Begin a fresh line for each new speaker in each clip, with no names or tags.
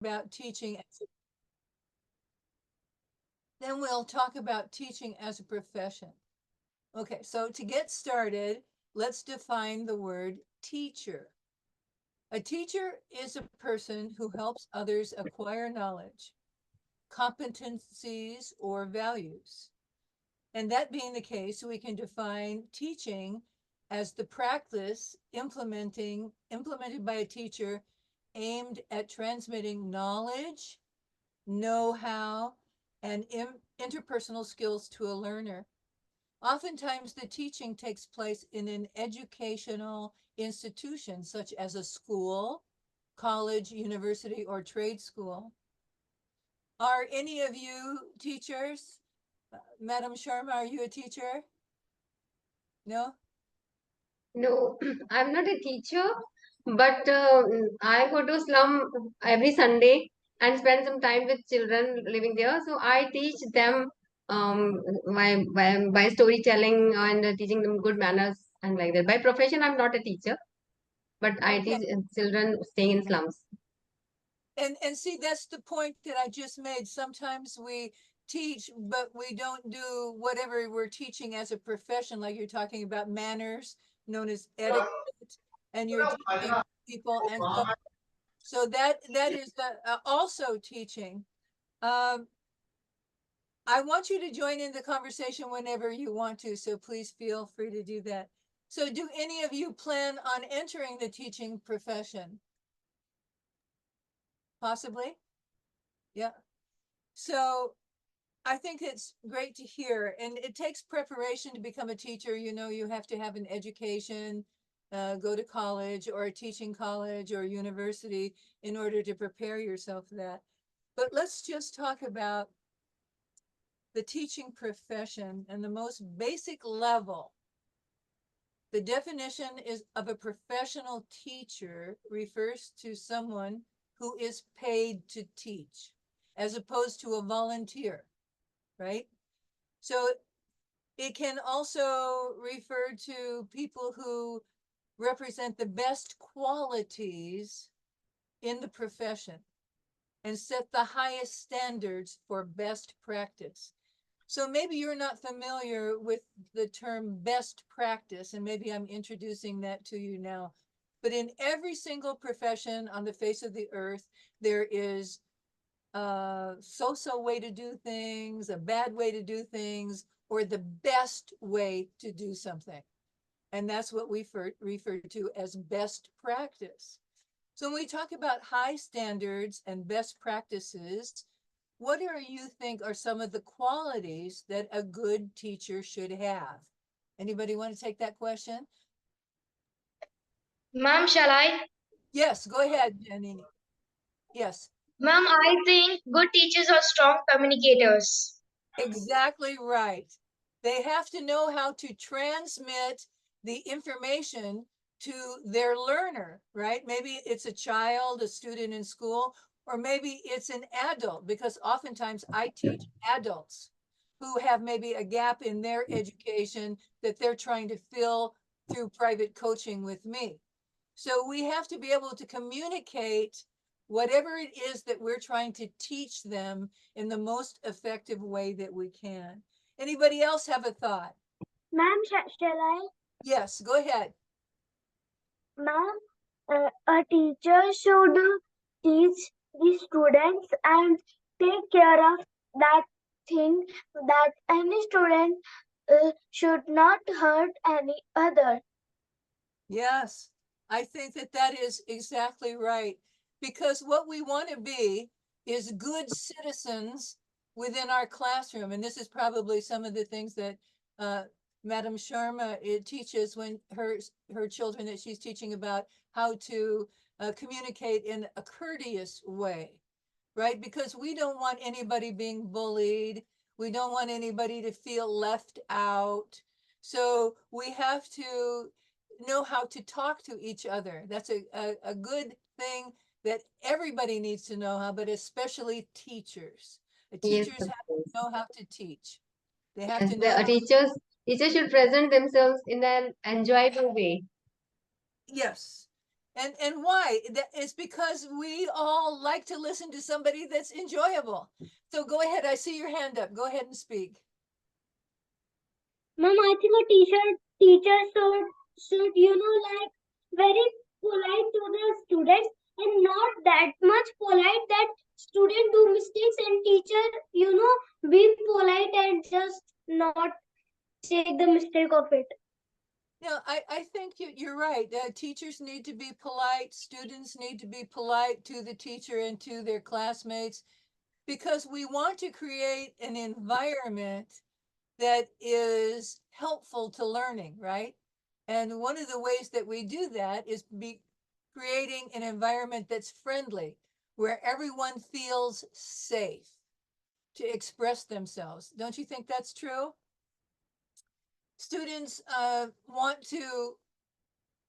about teaching. Then we'll talk about teaching as a profession. Okay, so to get started, let's define the word teacher. A teacher is a person who helps others acquire knowledge, competencies, or values. And that being the case, we can define teaching as the practice implemented by a teacher aimed at transmitting knowledge, know-how, and interpersonal skills to a learner. Oftentimes, the teaching takes place in an educational institution, such as a school, college, university, or trade school. Are any of you teachers? Madam Sharma, are you a teacher? No?
No, I'm not a teacher, but I go to slum every Sunday and spend some time with children living there. So I teach them by storytelling and teaching them good manners and like that. By profession, I'm not a teacher, but I
Okay.
teach children staying in slums.
And see, that's the point that I just made. Sometimes we teach, but we don't do whatever we're teaching as a profession, like you're talking about manners, known as etiquette, and you're teaching people. And so that is also teaching. Um, I want you to join in the conversation whenever you want to, so please feel free to do that. So do any of you plan on entering the teaching profession? Possibly? Yeah. So I think it's great to hear, and it takes preparation to become a teacher. You know, you have to have an education, go to college or a teaching college or university in order to prepare yourself for that. But let's just talk about the teaching profession and the most basic level. The definition is of a professional teacher refers to someone who is paid to teach, as opposed to a volunteer, right? So it can also refer to people who represent the best qualities in the profession and set the highest standards for best practice. So maybe you're not familiar with the term best practice, and maybe I'm introducing that to you now. But in every single profession on the face of the earth, there is a so-so way to do things, a bad way to do things, or the best way to do something. And that's what we refer to as best practice. So when we talk about high standards and best practices, what do you think are some of the qualities that a good teacher should have? Anybody want to take that question?
Ma'am, shall I?
Yes, go ahead, Janine. Yes,
Ma'am, I think good teachers are strong communicators.
exactly right. They have to know how to transmit the information to their learner, right? Maybe it's a child, a student in school, or maybe it's an adult, because oftentimes I teach adults who have maybe a gap in their education that they're trying to fill through private coaching with me. So we have to be able to communicate whatever it is that we're trying to teach them in the most effective way that we can. Anybody else have a thought?
Ma'am, shall I?
Yes, go ahead.
Ma'am, a teacher should teach the students and take care of that thing that any student should not hurt any other.
Yes, I think that that is exactly right. Because what we want to be is good citizens within our classroom. And this is probably some of the things that uh, Madam Sharma teaches when her children that she's teaching about how to communicate in a courteous way, right? Because we don't want anybody being bullied. We don't want anybody to feel left out. So we have to know how to talk to each other. That's a good thing that everybody needs to know how, but especially teachers. The
Yes,
teachers
of
have
course.
to know how to teach. They have
Yes,
to
the
know,
teachers should present themselves in an enjoyable way.
yes. And why? It's because we all like to listen to somebody that's enjoyable. So go ahead. I see your hand up. Go ahead and speak.
Ma'am, I think a teacher should like very polite to the students and not that much polite that student do mistakes and teacher be polite and just not take the mistake of it.
Yeah, I think you're right. Teachers need to be polite. Students need to be polite to the teacher and to their classmates because we want to create an environment that is helpful to learning, right? And one of the ways that we do that is be creating an environment that's friendly, where everyone feels safe to express themselves. Don't you think that's true? Students want to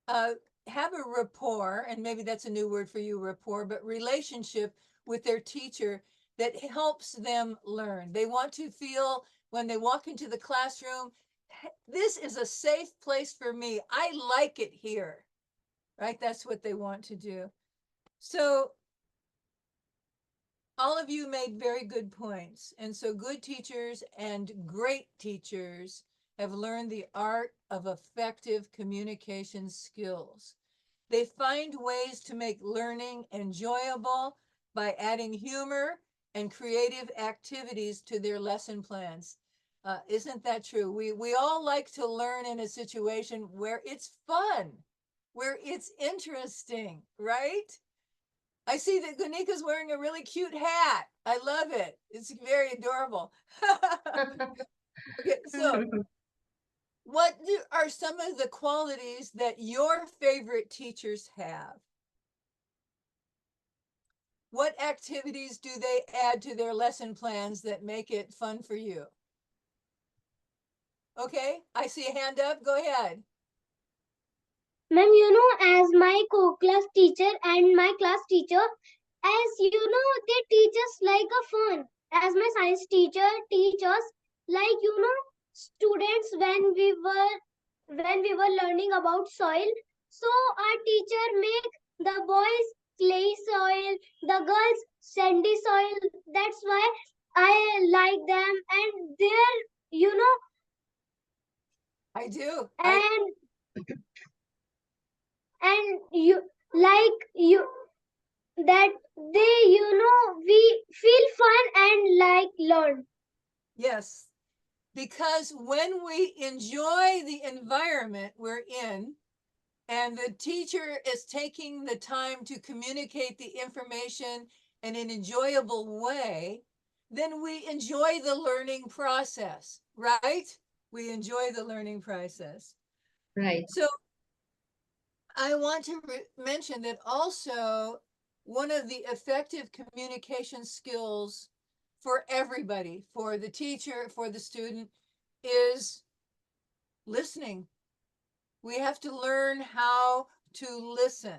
uh, have a rapport, and maybe that's a new word for you, rapport, but relationship with their teacher that helps them learn. They want to feel when they walk into the classroom, this is a safe place for me. I like it here, right? That's what they want to do. So all of you made very good points. And so good teachers and great teachers have learned the art of effective communication skills. They find ways to make learning enjoyable by adding humor and creative activities to their lesson plans. Isn't that true? We all like to learn in a situation where it's fun, where it's interesting, right? I see that Gunika's wearing a really cute hat. I love it. It's very adorable. Okay, so what are some of the qualities that your favorite teachers have? What activities do they add to their lesson plans that make it fun for you? Okay, I see a hand up. Go ahead.
Ma'am, as my co-class teacher and my class teacher, as they teach us like a fun. As my science teacher teach us like students when we were learning about soil. So our teacher make the boys clay soil, the girls sandy soil. That's why I like them, and they're
I do.
and and you like you that they we feel fun and like learn.
Yes, because when we enjoy the environment we're in, and the teacher is taking the time to communicate the information in an enjoyable way, then we enjoy the learning process, right? We enjoy the learning process.
Right.
So I want to mention that also one of the effective communication skills for everybody, for the teacher, for the student, is listening. We have to learn how to listen.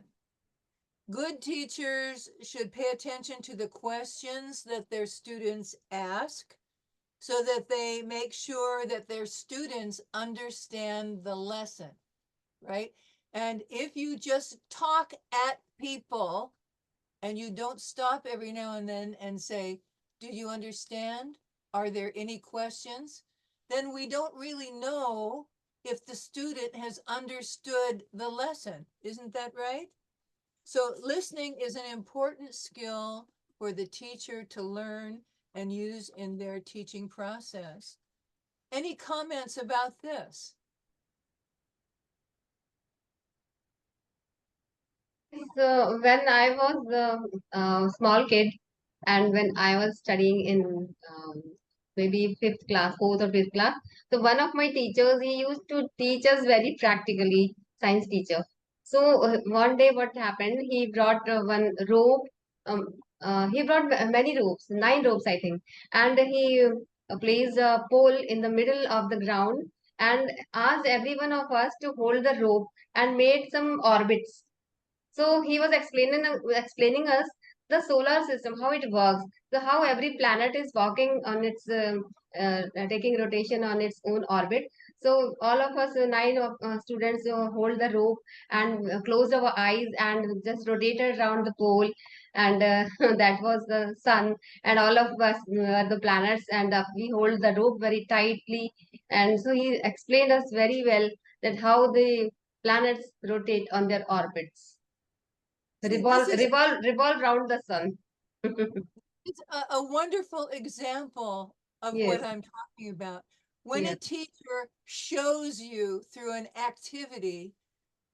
Good teachers should pay attention to the questions that their students ask so that they make sure that their students understand the lesson, right? And if you just talk at people and you don't stop every now and then and say, do you understand? Are there any questions? Then we don't really know if the student has understood the lesson. Isn't that right? So listening is an important skill for the teacher to learn and use in their teaching process. Any comments about this?
So when I was a small kid, and when I was studying in maybe fifth class, fourth or fifth class, so one of my teachers, he used to teach us very practically, science teacher. So one day what happened, he brought one rope. Um, he brought many ropes, 9 ropes I think, and he placed a pole in the middle of the ground and asked every one of us to hold the rope and made some orbits. So he was explaining us the solar system, how it works, so how every planet is walking on its taking rotation on its own orbit. So all of us, nine of students, hold the rope and closed our eyes and just rotated around the pole, and that was the sun, and all of us are the planets, and we hold the rope very tightly. And so he explained us very well that how the planets rotate on their orbits,
See, this is
revolve around the sun.
it's a wonderful example of
Yes,
what I'm talking about. When a
yes,
teacher shows you through an activity,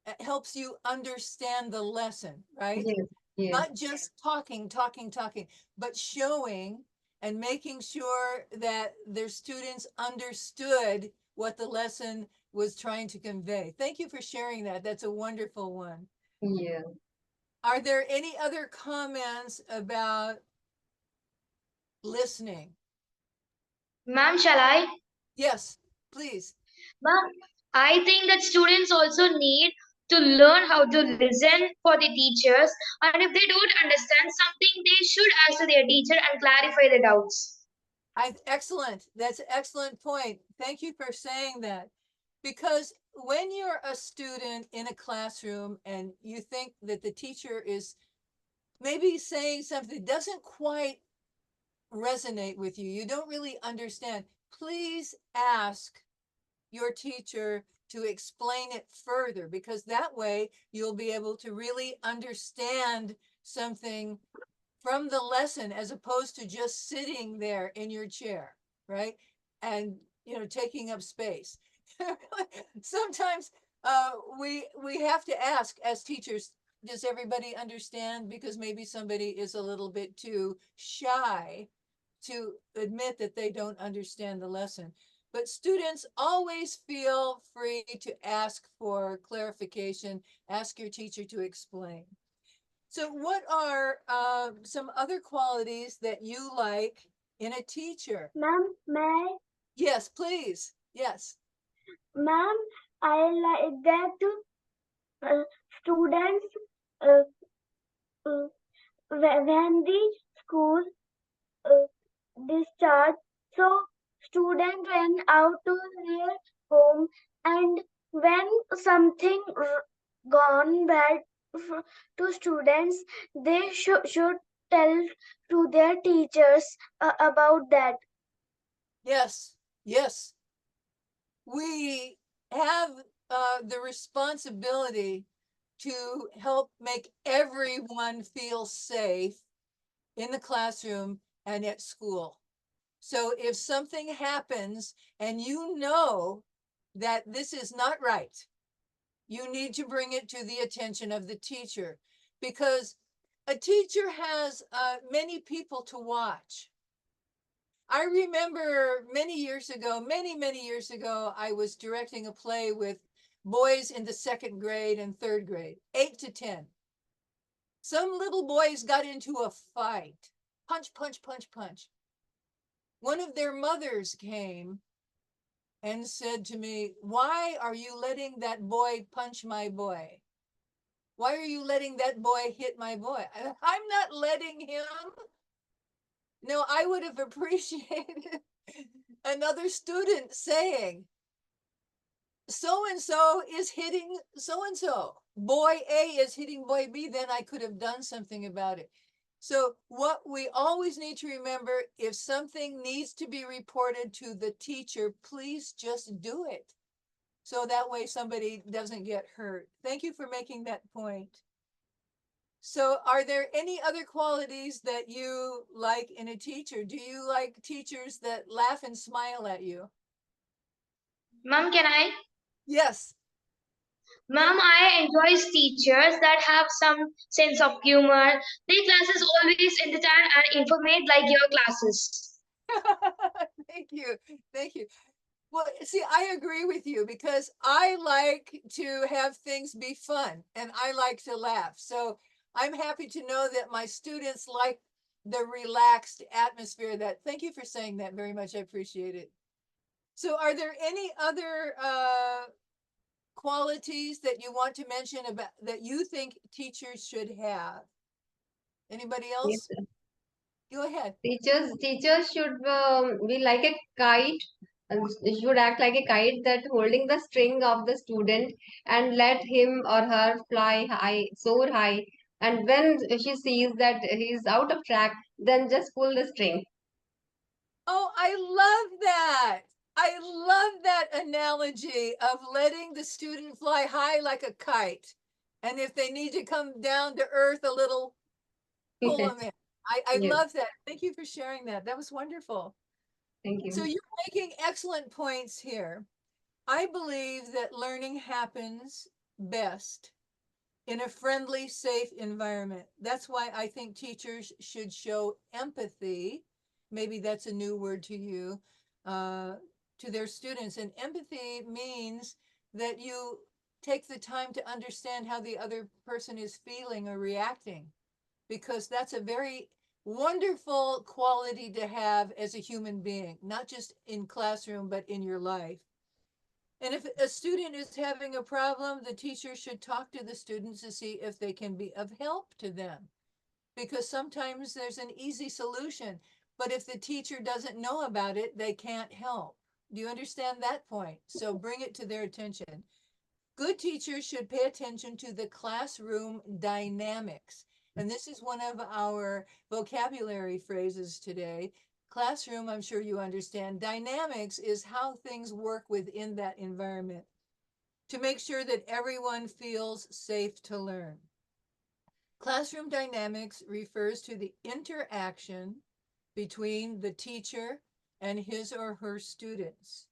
it helps you understand the lesson, right?
yes, yes,
Not just talking, but showing and making sure that their students understood what the lesson was trying to convey. Thank you for sharing that. That's a wonderful one.
yes.
Are there any other comments about listening?
Ma'am, shall I?
Yes, please.
Ma'am, I think that students also need to learn how to listen for the teachers, and if they don't understand something, they should ask to their teacher and clarify the doubts.
Excellent. That's an excellent point. Thank you for saying that. Because when you're a student in a classroom and you think that the teacher is maybe saying something that doesn't quite resonate with you, you don't really understand, please ask your teacher to explain it further, because that way you'll be able to really understand something from the lesson as opposed to just sitting there in your chair, right? And taking up space. Sometimes we have to ask as teachers, does everybody understand? Because maybe somebody is a little bit too shy to admit that they don't understand the lesson. But students always feel free to ask for clarification, ask your teacher to explain. So what are some other qualities that you like in a teacher?
Ma'am, may
Yes, please. Yes.
ma'am, I like that students uh, uh, when the school uh, discharge, so students went out to their home, and when something gone bad to students, they should tell to their teachers about that.
Yes. Yes. We have the responsibility to help make everyone feel safe in the classroom and at school. So if something happens and you know that this is not right, you need to bring it to the attention of the teacher, because a teacher has many people to watch. I remember many years ago, I was directing a play with boys in the second grade and third grade, 8 to 10. Some little boys got into a fight, punch, punch, punch, punch. One of their mothers came and said to me, "Why are you letting that boy punch my boy? Why are you letting that boy hit my boy?" I'm not letting him. No, I would have appreciated another student saying, so and so is hitting so and so. Boy A is hitting boy B, then I could have done something about it. So, what we always need to remember, if something needs to be reported to the teacher, please just do it. So that way somebody doesn't get hurt. Thank you for making that point. So, are there any other qualities that you like in a teacher? Do you like teachers that laugh and smile at you?
Ma'am, can I?
Yes.
Ma'am, I enjoy teachers that have some sense of humor. Their classes always entertain and informate like your classes.
Thank you. Thank you. Well, see, I agree with you because I like to have things be fun and I like to laugh. So I'm happy to know that my students like the relaxed atmosphere. That thank you for saying that very much. I appreciate it. So are there any other qualities that you want to mention about that you think teachers should have? Anybody
Yes.
else? Go ahead.
Teachers should be like a kite. You should act like a kite that holding the string of the student and let him or her fly high, soar high. And when she sees that he's out of track, then just pull the string.
Oh, I love that. I love that analogy of letting the student fly high like a kite. And if they need to come down to earth a little, pull
Yes,
them in. I
yes.
love that. Thank you for sharing that. That was wonderful.
Thank
So
you.
you're making excellent points here. I believe that learning happens best in a friendly, safe environment. That's why I think teachers should show empathy. Maybe that's a new word to you, to their students. And empathy means that you take the time to understand how the other person is feeling or reacting, because that's a very wonderful quality to have as a human being, not just in classroom, but in your life. And if a student is having a problem, the teacher should talk to the students to see if they can be of help to them. Because sometimes there's an easy solution, but if the teacher doesn't know about it, they can't help. Do you understand that point? So bring it to their attention. Good teachers should pay attention to the classroom dynamics. And this is one of our vocabulary phrases today. Classroom, I'm sure you understand. Dynamics is how things work within that environment to make sure that everyone feels safe to learn. Classroom dynamics refers to the interaction between the teacher and his or her students.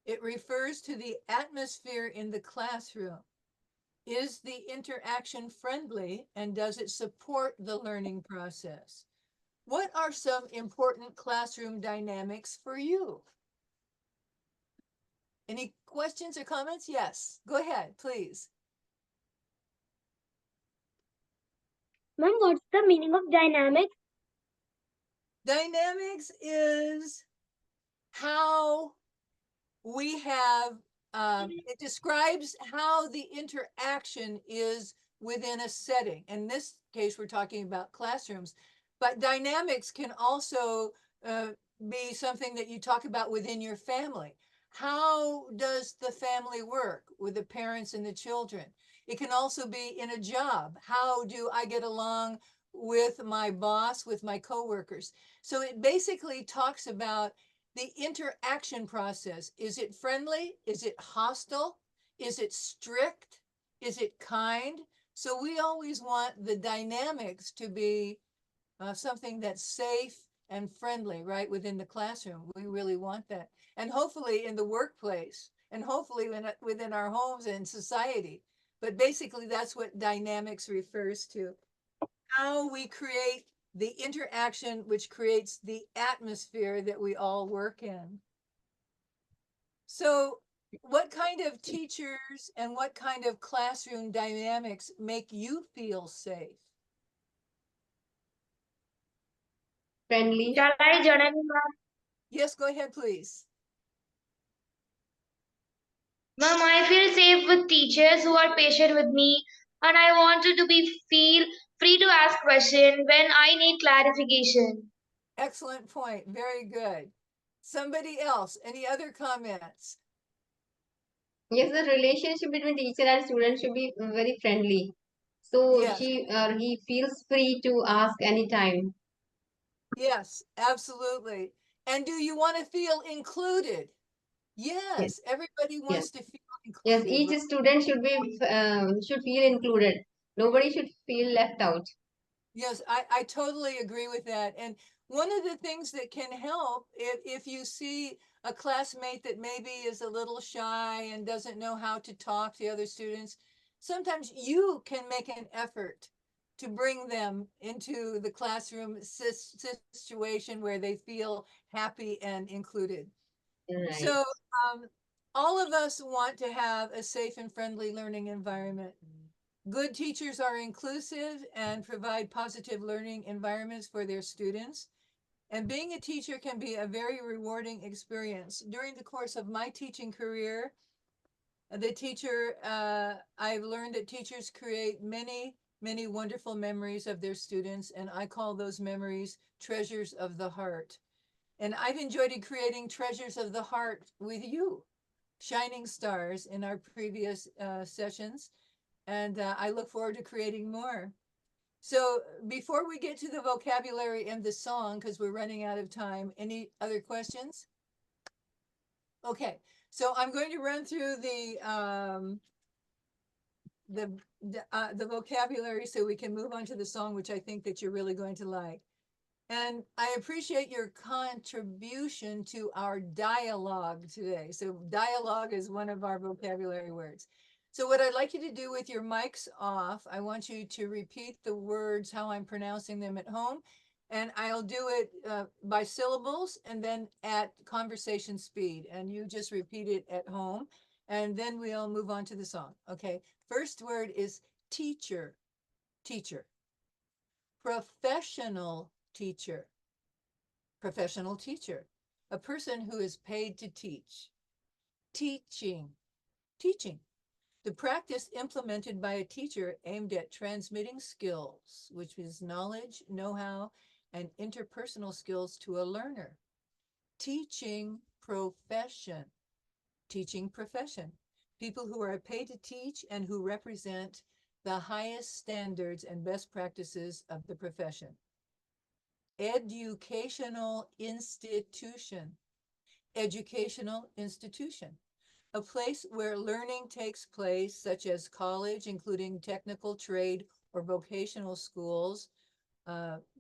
It refers to the atmosphere in the classroom. Is the interaction friendly and does it support the learning process? What are some important classroom dynamics for you? Any questions or comments? Yes, go ahead, please.
Ma'am, what's the meaning of dynamics?
Dynamics is how we have, it describes how the interaction is within a setting. In this case, we're talking about classrooms, but dynamics can also uh, be something that you talk about within your family. How does the family work with the parents and the children? It can also be in a job. How do I get along with my boss, with my coworkers? So it basically talks about the interaction process. Is it friendly? Is it hostile? Is it strict? Is it kind? So we always want the dynamics to be something that's safe and friendly, right, within the classroom. We really want that. And hopefully in the workplace, and hopefully within our homes and society. But basically, that's what dynamics refers to. How we create the interaction which creates the atmosphere that we all work in. So, what kind of teachers and what kind of classroom dynamics make you feel safe?
Friendly.
Shall I, Janani ma'am?
Yes, go ahead, please.
Ma'am, I feel safe with teachers who are patient with me, and I wanted to be feel free to ask questions when I need clarification.
Excellent point. Very good. Somebody else, any other comments?
Yes, the relationship between teacher and student should be very friendly. So
Yes,
she or he feels free to ask anytime.
yes, absolutely. And do you want to feel included?
Yes,
Yes, everybody
yes,
wants to feel
yes.
included, right?
Each student should feel included. Nobody should feel left out.
Yes, I totally agree with that. And one of the things that can help if you see a classmate that maybe is a little shy and doesn't know how to talk to other students, sometimes you can make an effort to bring them into the classroom situation where they feel happy and included.
Right.
So, um, all of us want to have a safe and friendly learning environment. Good teachers are inclusive and provide positive learning environments for their students. And being a teacher can be a very rewarding experience. During the course of my teaching career, I've learned that teachers create many, many wonderful memories of their students, and I call those memories treasures of the heart. And I've enjoyed creating treasures of the heart with you, shining stars in our previous sessions. And I look forward to creating more. So before we get to the vocabulary and the song, because we're running out of time, any other questions? Okay, so I'm going to run through the vocabulary so we can move on to the song, which I think that you're really going to like. And I appreciate your contribution to our dialogue today. So dialogue is one of our vocabulary words. So what I'd like you to do with your mics off, I want you to repeat the words, how I'm pronouncing them at home. And I'll do it by syllables and then at conversation speed. And you just repeat it at home. And then we'll move on to the song. Okay. First word is teacher, teacher. Professional teacher, professional teacher. A person who is paid to teach. Teaching, teaching. The practice implemented by a teacher aimed at transmitting skills, which is knowledge, know-how, and interpersonal skills to a learner. Teaching profession, teaching profession. People who are paid to teach and who represent the highest standards and best practices of the profession. Educational institution, educational institution. A place where learning takes place, such as college, including technical, trade, or vocational schools,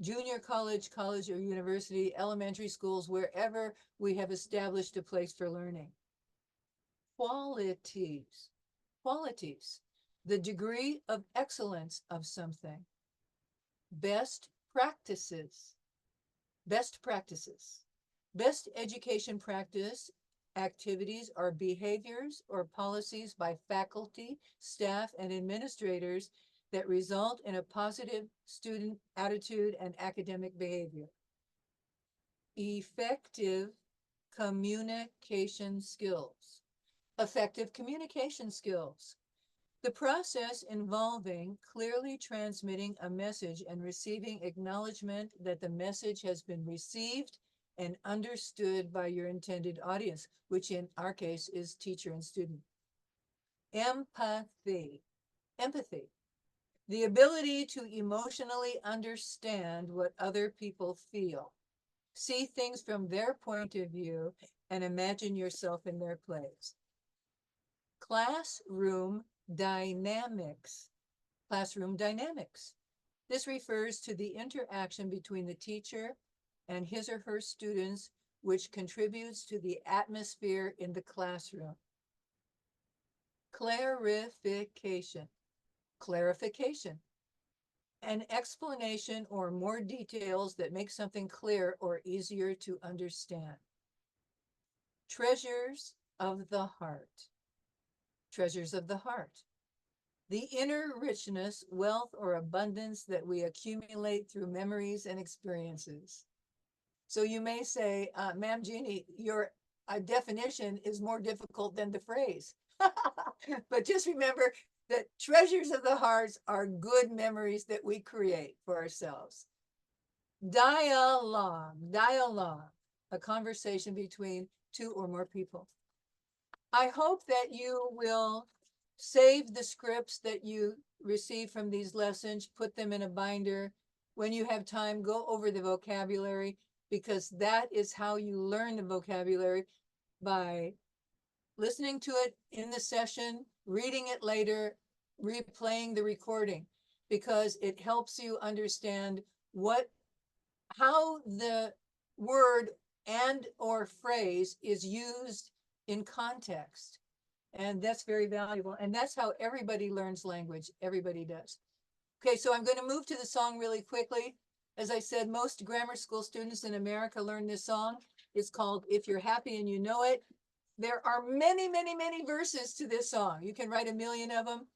junior college, college or university, elementary schools, wherever we have established a place for learning. Qualities, qualities, the degree of excellence of something. Best practices, best practices. Best education practice activities are behaviors or policies by faculty, staff, and administrators that result in a positive student attitude and academic behavior. Effective communication skills. Effective communication skills. The process involving clearly transmitting a message and receiving acknowledgement that the message has been received and understood by your intended audience, which in our case is teacher and student. Empathy, empathy, the ability to emotionally understand what other people feel, see things from their point of view, and imagine yourself in their place. Classroom dynamics, classroom dynamics. This refers to the interaction between the teacher and his or her students, which contributes to the atmosphere in the classroom. Clarification, clarification. An explanation or more details that make something clear or easier to understand. Treasures of the heart, treasures of the heart. The inner richness, wealth, or abundance that we accumulate through memories and experiences. So you may say, Ma'am Jeannie, your definition is more difficult than the phrase. But just remember that treasures of the hearts are good memories that we create for ourselves. Dialogue, dialogue, a conversation between two or more people. I hope that you will save the scripts that you receive from these lessons, put them in a binder. When you have time, go over the vocabulary, because that is how you learn the vocabulary, by listening to it in the session, reading it later, replaying the recording, because it helps you understand how the word and or phrase is used in context. And that's very valuable. And that's how everybody learns language. Everybody does. Okay, so I'm going to move to the song really quickly. As I said, most grammar school students in America learn this song. It's called If You're Happy and You Know It. There are many, many, many verses to this song. You can write a million of them.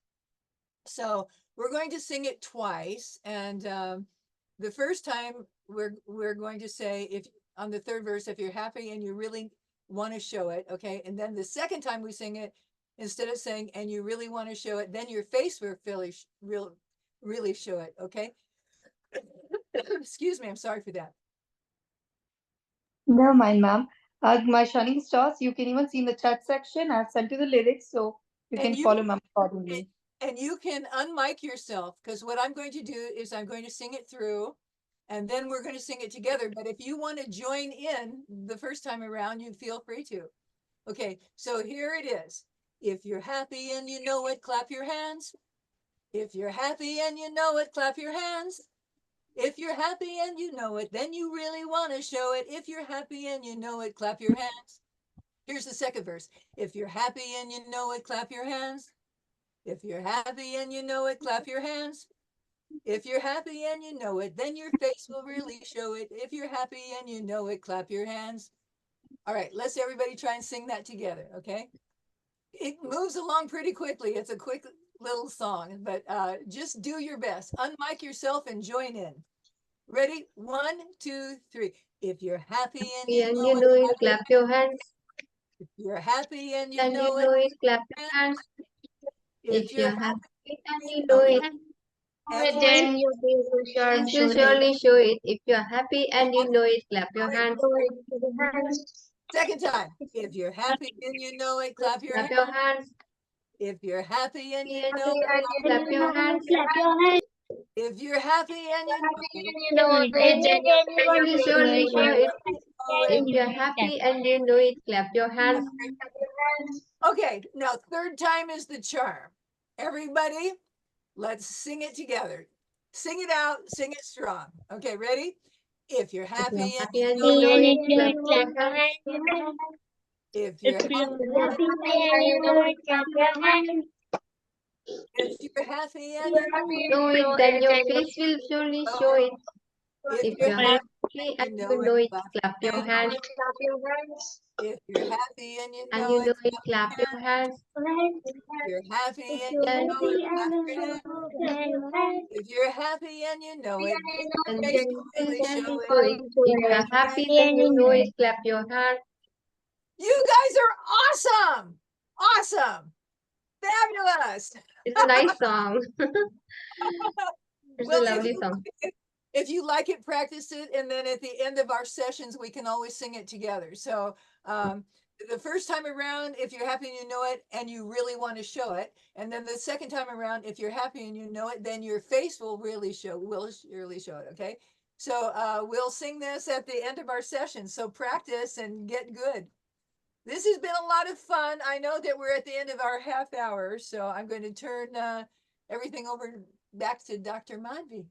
So we're going to sing it twice. And the first time we're going to say, if on the third verse, if you're happy and you really want to show it, okay? And then the second time we sing it, instead of saying, and you really want to show it, then your face will really show it, okay? Excuse me, I'm sorry for that.
Never mind, ma'am. My shining stars, you can even see in the chat section. I've sent you the lyrics, so you
And
can
you
follow ma'am
and,
accordingly.
and you can unmic yourself, because what I'm going to do is I'm going to sing it through and then we're going to sing it together. But if you want to join in the first time around, you feel free to. Okay, so here it is. If you're happy and you know it, clap your hands. If you're happy and you know it, clap your hands. If you're happy and you know it, then you really want to show it. If you're happy and you know it, clap your hands. Here's the second verse. If you're happy and you know it, clap your hands. If you're happy and you know it, clap your hands. If you're happy and you know it, then your face will really show it. If you're happy and you know it, clap your hands. All right, let's everybody try and sing that together, okay? It moves along pretty quickly. It's a quick little song, but just do your best. Unmic yourself and join in. Ready? 1, 2, 3. If you're happy and you
And
know
you
it,
know it,
clap your
clap your hands.
If you're happy and you
And you
know it,
know it, clap your
hands.
hands.
If
If
you're
you're
happy
happy and
and you
you
know
know
it,
it,
and
Then your face will
this will
show it.
surely show it. If you're happy and you know it, clap your hands.
Show it to the hands.
second time. If you're happy and you know it, clap your
Clap
hands.
your hands.
If you're happy and you
And
know it,
you
clap
clap
your
your
hands.
hands.
Clap your hands.
If you're happy and you know it,
You know it, then your
This
face
will
will
surely
show
show
it.
it. If you're happy and you know it, clap your hands.
okay, now third time is the charm. Everybody, let's sing it together. Sing it out, sing it strong. Okay, ready? If you're
If you're
happy and
happy
you
and
know
you
it,
know
And
it,
if you
clap
clap
your
your
hands.
hands.
if you're
If
happy,
you're happy and you know it, clap your hands.
if you're happy and you
Know it, then your face will surely
know
show
it,
it.
if
If
you're
you're
happy
happy
and
and
you
you
know it,
know it,
clap
clap
your
your
hands.
hands.
If you're happy and you
And
know
you
it,
know it, clap
clap your
your
hands.
hands.
If you're happy
If
and
you're
you
And
know it,
happy and
clap
you
your
know
hands.
it, clap your hands.
If you're happy and you know it, then your
and
face
then
will really
surely
show it.
show it. If you're happy and you know it, clap your hands.
You guys are awesome. Awesome. Fabulous.
It's a nice song. It's a
Well,
lovely song.
if you like it, practice it. And then at the end of our sessions, we can always sing it together. So the first time around, if you're happy and you know it and you really want to show it. And then the second time around, if you're happy and you know it, then your face will really show it. Okay. So we'll sing this at the end of our session. So practice and get good. This has been a lot of fun. I know that we're at the end of our half hour, so I'm going to turn everything over back to Dr. Madhvi.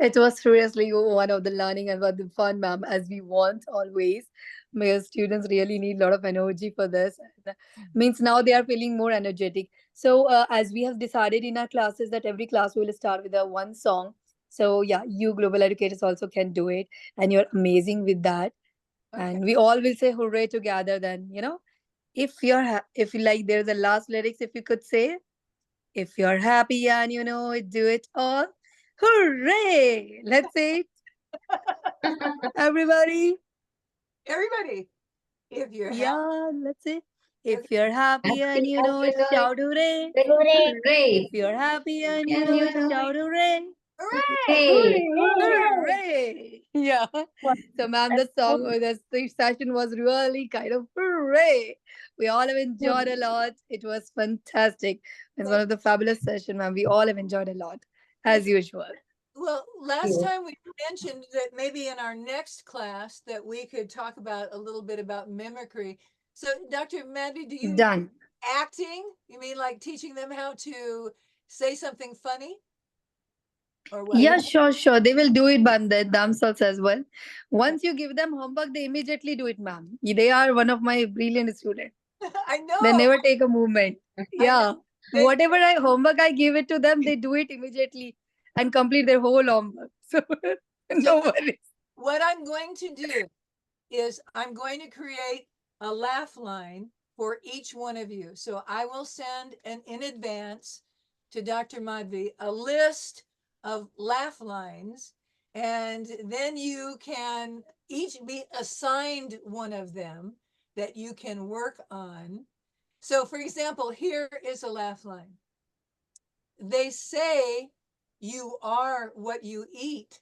It was seriously one of the learning and one of the fun, ma'am, as we want always. Because students really need a lot of energy for this. And, means now they are feeling more energetic. So, as we have decided in our classes that every class will start with a one song. So, yeah, you global educators also can do it, and you're amazing with that.
Okay.
And we all will say hooray together. Then, if you're if you like, there's the last lyrics. If you could say, if you're happy and you know it, do it all. Hooray! Let's say it, everybody.
Everybody, if you're happy,
Yeah, let's say. If
okay.
you're happy and
Happy
you
and
know
you
it,
know it,
shout hooray.
then hooray.
If you're happy and you
And
know
you
it,
know
shout hooray.
Hooray!
it,
Hooray! Yeah. So, ma'am, the song or the session was really kind of hooray. We all have enjoyed a lot. It was fantastic. It's one of the fabulous session, ma'am. We all have enjoyed a lot, as usual.
Well, last time we mentioned that maybe in our next class that we could talk about a little bit about mimicry. So, Dr. Madhvi, do you
Done.
acting? You mean like teaching them how to say something funny? Or what?
Yeah, sure. They will do it by themselves as well. Once you give them homework, they immediately do it, ma'am. They are one of my brilliant students.
I
They
know.
never take a movement.
I know.
Yeah.
They-
Whatever homework I give it to them, they do it immediately and complete their whole homework. So no worries.
What I'm going to do is I'm going to create a laugh line for each one of you. So I will send in advance to Dr. Madhvi a list of laugh lines, and then you can each be assigned one of them that you can work on. So, for example, here is a laugh line. They say you are what you eat.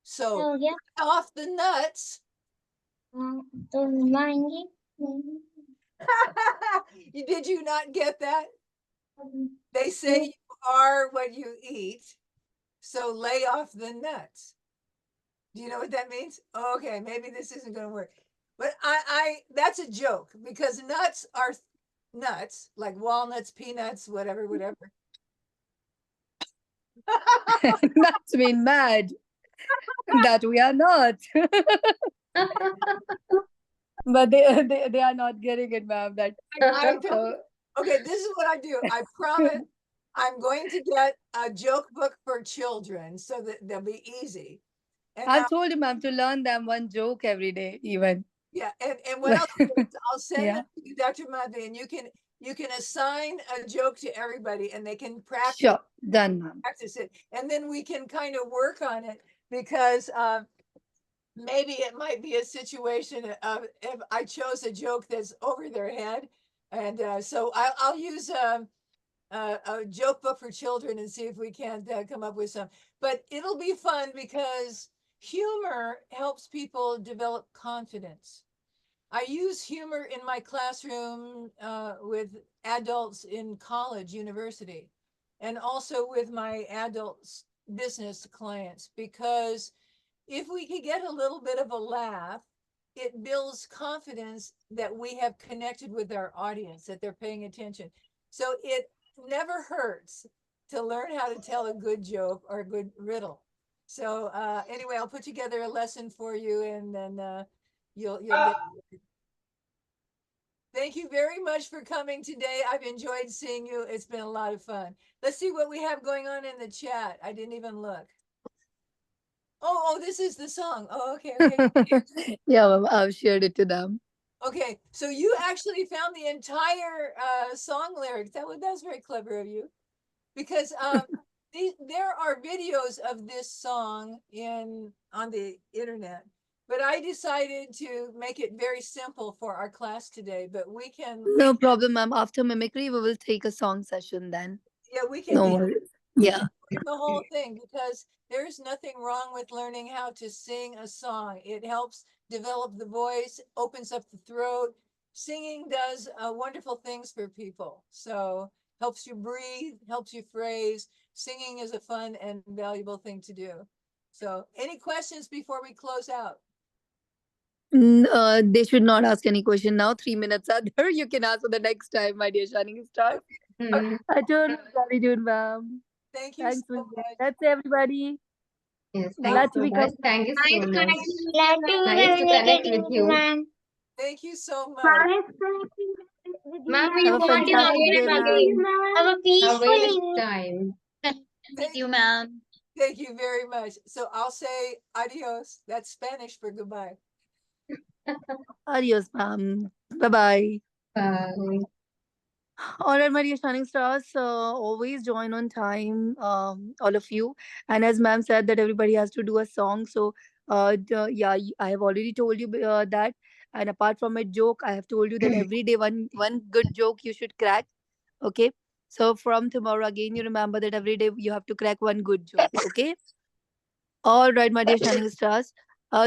So
Oh, yeah.
off the nuts.
Don't mind it.
Did you not get that? They say you are what you eat. So lay off the nuts. Do you know what that means? Okay, maybe this isn't going to work. But that's a joke because nuts are nuts, like walnuts, peanuts, whatever, whatever.
That's been mad. That we are not. But they are not getting it, ma'am. That
I
so
don't. Okay, this is what I do. I promise I'm going to get a joke book for children so that they'll be easy. And now,
I've told him, ma'am, to learn them one joke every day, even.
yeah, and what I'll do is I'll send
Yeah.
them to you, Dr. Madhvi, and you can assign a joke to everybody and they can
Sure. Done, ma'am.
practice it. And then we can kind of work on it because maybe it might be a situation of if I chose a joke that's over their head. And so I'll use a joke book for children and see if we can't come up with some. But it'll be fun because humor helps people develop confidence. I use humor in my classroom with adults in college, university, and also with my adults business clients because if we could get a little bit of a laugh, it builds confidence that we have connected with our audience, that they're paying attention. So it never hurts to learn how to tell a good joke or a good riddle. So anyway, I'll put together a lesson for you and then you'll get. Thank you very much for coming today. I've enjoyed seeing you. It's been a lot of fun. Let's see what we have going on in the chat. I didn't even look. Oh, this is the song. Oh, okay, okay.
Yeah, ma'am, I've shared it to them.
Okay, so you actually found the entire song lyrics. That's very clever of you, because there are videos of this song on the internet, but I decided to make it very simple for our class today. But we can,
No problem, ma'am. After mimicry, we will take a song session then.
yeah, we can
No
do
worries. Yeah.
the whole thing because there's nothing wrong with learning how to sing a song. It helps develop the voice, opens up the throat. Singing does wonderful things for people. So helps you breathe, helps you phrase. Singing is a fun and valuable thing to do. So any questions before we close out?
They should not ask any question now. 3 minutes are there. You can ask for the next time, my dear Shining Star. I don't gratitude, ma'am.
Thank you
Thanks,
so
Vijay.
much.
That's everybody.
Yes,
Glad
thanks
to
so
be
much.
come.
Thank you so
Nice
much.
connecting with
Glad
you,
to
ma'am.
Nice to connect
communicate
with
with
you.
ma'am.
Thank you so much.
Nice connecting with you,
Ma'am, we
Have a
ma'am.
want it
fantastic
again
day,
and
Thank
again.
you,
ma'am.
ma'am.
Have a
Have a
peaceful
very nice
evening
time.
with you, ma'am.
Thank you very much. So I'll say adios. That's Spanish for goodbye.
Adios, ma'am. Bye bye.
Bye.
All right, my dear Shining Stars. Always join on time, all of you. And as ma'am said, that everybody has to do a song. So, yeah, I have already told you that. And apart from a joke, I have told you that every day one good joke you should crack. Okay. So from tomorrow again, you remember that every day you have to crack one good joke. Okay. All right, my dear Shining Stars.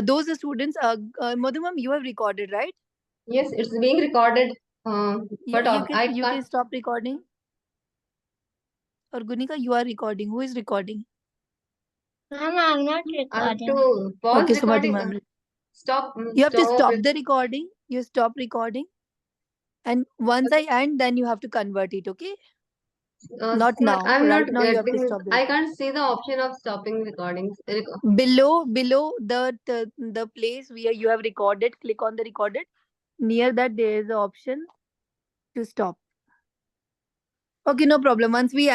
Those are students. Madhu ma'am, you have recorded, right?
Yes, it's being recorded.
Yeah,
But I
you can
can't.
stop recording. Or Gunika, you are recording. Who is recording?
Ma'am, I'm not
I have
recording.
to pause
Okay, so Madhu
recording.
ma'am.
Stop.
You have to
Stop.
stop the recording. You stop recording. And once I end, then you have to convert it, okay? Not now.
I'm not
Right now, you have to
getting.
stop the
I
recording.
can't see the option of stopping recordings.
Below the place where you have recorded, click on the recorded. Near that, there is an option to stop. Okay, no problem. Once we add